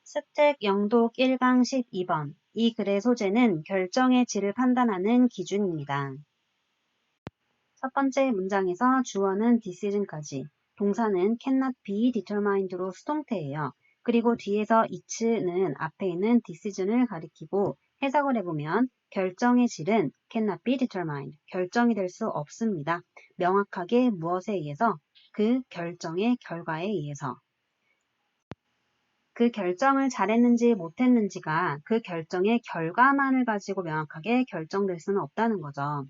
스택 영독 1강 12번. 이 글의 소재는 결정의 질을 판단하는 기준입니다. 첫 번째 문장에서 주어는 decision까지, 동사는 cannot be determined로 수동태예요. 그리고 뒤에서 it는 앞에 있는 decision을 가리키고 해석을 해보면 결정의 질은 cannot be determined, 결정이 될 수 없습니다. 명확하게 무엇에 의해서? 그 결정의 결과에 의해서. 그 결정을 잘했는지 못했는지가 그 결정의 결과만을 가지고 명확하게 결정될 수는 없다는 거죠.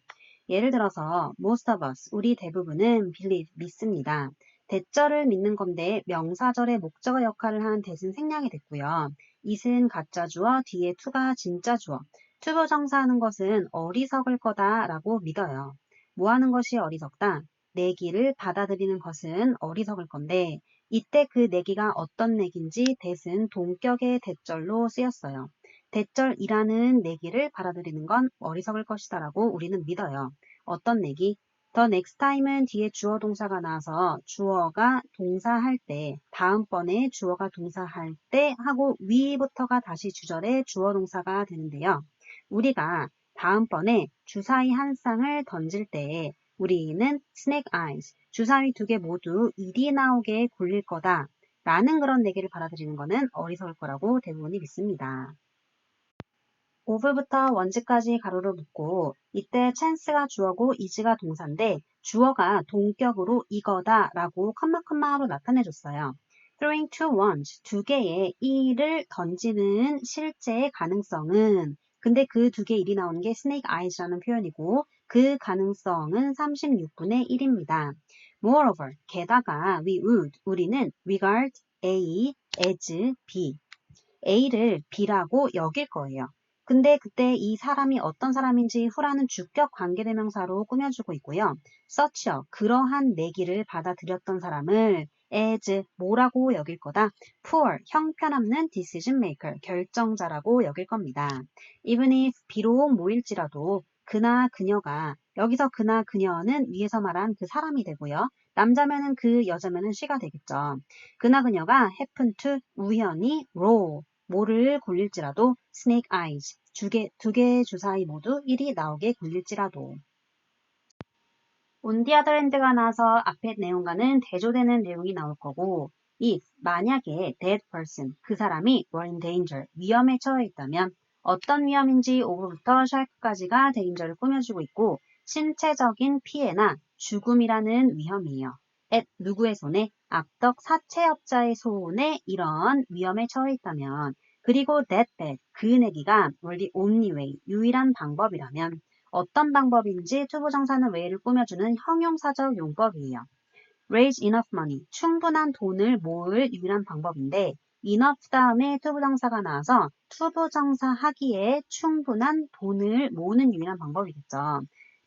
예를 들어서 most of us, 우리 대부분은 believe, 믿습니다. 대절을 믿는 건데 명사절의 목적어 역할을 하는 that은 생략이 됐고요. it은 가짜 주어, 뒤에 to가 진짜 주어. 투부정사하는 것은 어리석을 거다라고 믿어요. 뭐 하는 것이 어리석다? 내기를 받아들이는 것은 어리석을 건데 이때 그 내기가 어떤 내기인지 that은 동격의 대절로 쓰였어요. 대절이라는 내기를 받아들이는 건 어리석을 것이다 라고 우리는 믿어요. 어떤 내기? The next time은 뒤에 주어 동사가 나와서 주어가 동사할 때, 다음번에 주어가 동사할 때 하고 위부터가 다시 주절의 주어 동사가 되는데요. 우리가 다음번에 주사위 한 쌍을 던질 때 우리는 snake eyes, 주사위 두 개 모두 일이 나오게 굴릴 거다 라는 그런 내기를 받아들이는 것은 어리석을 거라고 대부분이 믿습니다. of부터 원지까지 가로를 묶고 이때 chance가 주어고 is가 동사인데 주어가 동격으로 이거다 라고 컴마로 나타내줬어요. throwing two ones, 두 개의 일을 던지는 실제의 가능성은 근데 그 두 개의 일이 나오는 게 snake eyes라는 표현이고 그 가능성은 36분의 1입니다. Moreover, 게다가 우리는 regard A as B, A를 B라고 여길 거예요. 근데 그때 이 사람이 어떤 사람인지 후라는 주격 관계대명사로 꾸며주고 있고요. such, 그러한 내기를 받아들였던 사람을 as 뭐라고 여길 거다? poor, 형편없는 decision maker, 결정자라고 여길 겁니다. even if, 비록 뭐일지라도 그나 그녀가, 여기서 그나 그녀는 위에서 말한 그 사람이 되고요. 남자면은 그, 여자면은 she가 되겠죠. 그나 그녀가 happen to, 우연히 roll, 뭐를 굴릴지라도 snake eyes, 두 개의 주사위 모두 1이 나오게 굴릴지라도. on the other hand가 나와서 앞에 내용과는 대조되는 내용이 나올 거고 if, 만약에 that person, 그 사람이 were in danger, 위험에 처해 있다면 어떤 위험인지 over부터 shark까지가 danger를 꾸며주고 있고 신체적인 피해나 죽음이라는 위험이에요. at 누구의 손에? 악덕 사채업자의 손에 이런 위험에 처해 있다면 그리고 that 그 내기가 were the only way, 유일한 방법이라면 어떤 방법인지 투부정사는 way를 꾸며주는 형용사적 용법이에요. raise enough money, 충분한 돈을 모을 유일한 방법인데 enough 다음에 투부정사가 나와서 투부정사 하기에 충분한 돈을 모으는 유일한 방법이겠죠.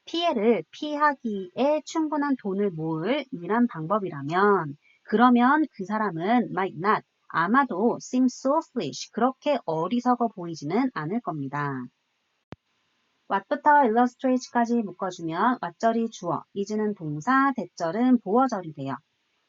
피해를 피하기에 충분한 돈을 모을 유일한 방법이라면 그러면 그 사람은 might not, 아마도 seem so foolish, 그렇게 어리석어 보이지는 않을 겁니다. what부터 illustrate까지 묶어주면 what절이 주어, is는 동사, that절은 보어절이 돼요.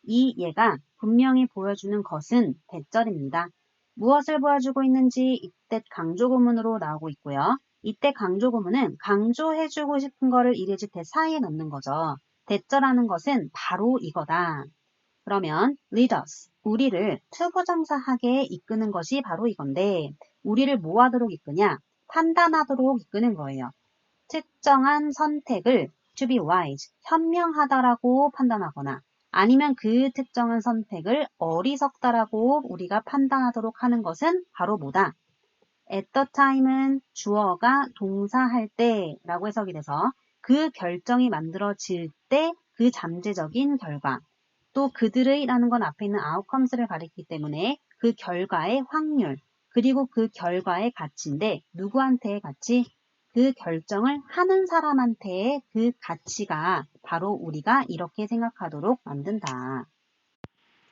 이 예가 분명히 보여주는 것은 that절입니다. 무엇을 보여주고 있는지 이때 강조구문으로 나오고 있고요. 이때 강조구문은 강조해주고 싶은 거를 이래지 that 사이에 넣는 거죠. that절하는 것은 바로 이거다. 그러면 lead us, 우리를 투부정사하게 이끄는 것이 바로 이건데 우리를 뭐 하도록 이끄냐? 판단하도록 이끄는 거예요. 특정한 선택을 to be wise, 현명하다라고 판단하거나 아니면 그 특정한 선택을 어리석다라고 우리가 판단하도록 하는 것은 바로 뭐다? at the time은 주어가 동사할 때라고 해석이 돼서 그 결정이 만들어질 때 그 잠재적인 결과 또 그들의 라는 건 앞에 있는 outcomes를 가리키기 때문에 그 결과의 확률 그리고 그 결과의 가치인데 누구한테의 가치? 그 결정을 하는 사람한테의 그 가치가 바로 우리가 이렇게 생각하도록 만든다.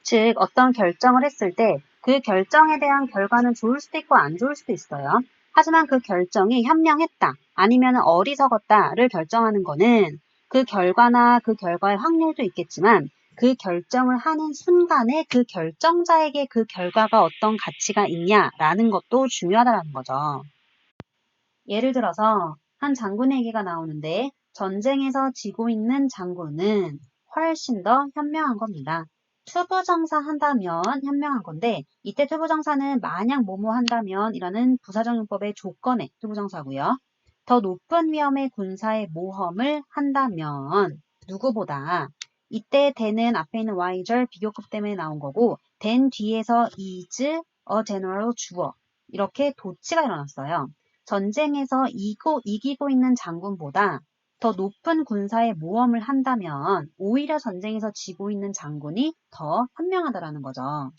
즉 어떤 결정을 했을 때 그 결정에 대한 결과는 좋을 수도 있고 안 좋을 수도 있어요. 하지만 그 결정이 현명했다 아니면 어리석었다를 결정하는 거는 그 결과나 그 결과의 확률도 있겠지만 그 결정을 하는 순간에 그 결정자에게 그 결과가 어떤 가치가 있냐라는 것도 중요하다는 거죠. 예를 들어서 한 장군의 얘기가 나오는데 전쟁에서 지고 있는 장군은 훨씬 더 현명한 겁니다. 투부정사 한다면 현명한 건데 이때 투부정사는 만약 뭐뭐 한다면 이라는 부사적용법의 조건의 투부정사고요. 더 높은 위험의 군사의 모험을 한다면 누구보다 이때 then은 앞에 있는 y절 비교급 때문에 나온 거고 then 뒤에서 is a general 주어 이렇게 도치가 일어났어요. 전쟁에서 이기고 있는 장군보다 더 높은 군사의 모험을 한다면 오히려 전쟁에서 지고 있는 장군이 더 현명하다라는 거죠.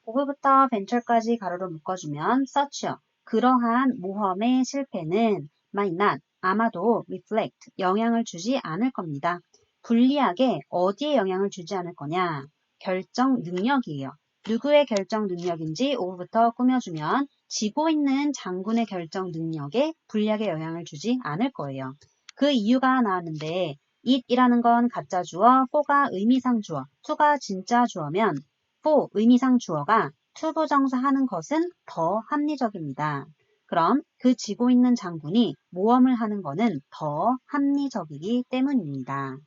오브부터 벤처까지 가로로 묶어주면 such요. 그러한 모험의 실패는 might not, 아마도 reflect, 영향을 주지 않을 겁니다. 불리하게 어디에 영향을 주지 않을 거냐? 결정 능력이에요. 누구의 결정 능력인지 오브부터 꾸며주면 지고 있는 장군의 결정 능력에 불리하게 영향을 주지 않을 거예요. 그 이유가 나왔는데 it이라는 건 가짜 주어, for가 의미상 주어, to가 진짜 주어면 for 의미상 주어가 투부정사 하는 것은 더 합리적입니다. 그럼 그 지고 있는 장군이 모험을 하는 것은 더 합리적이기 때문입니다.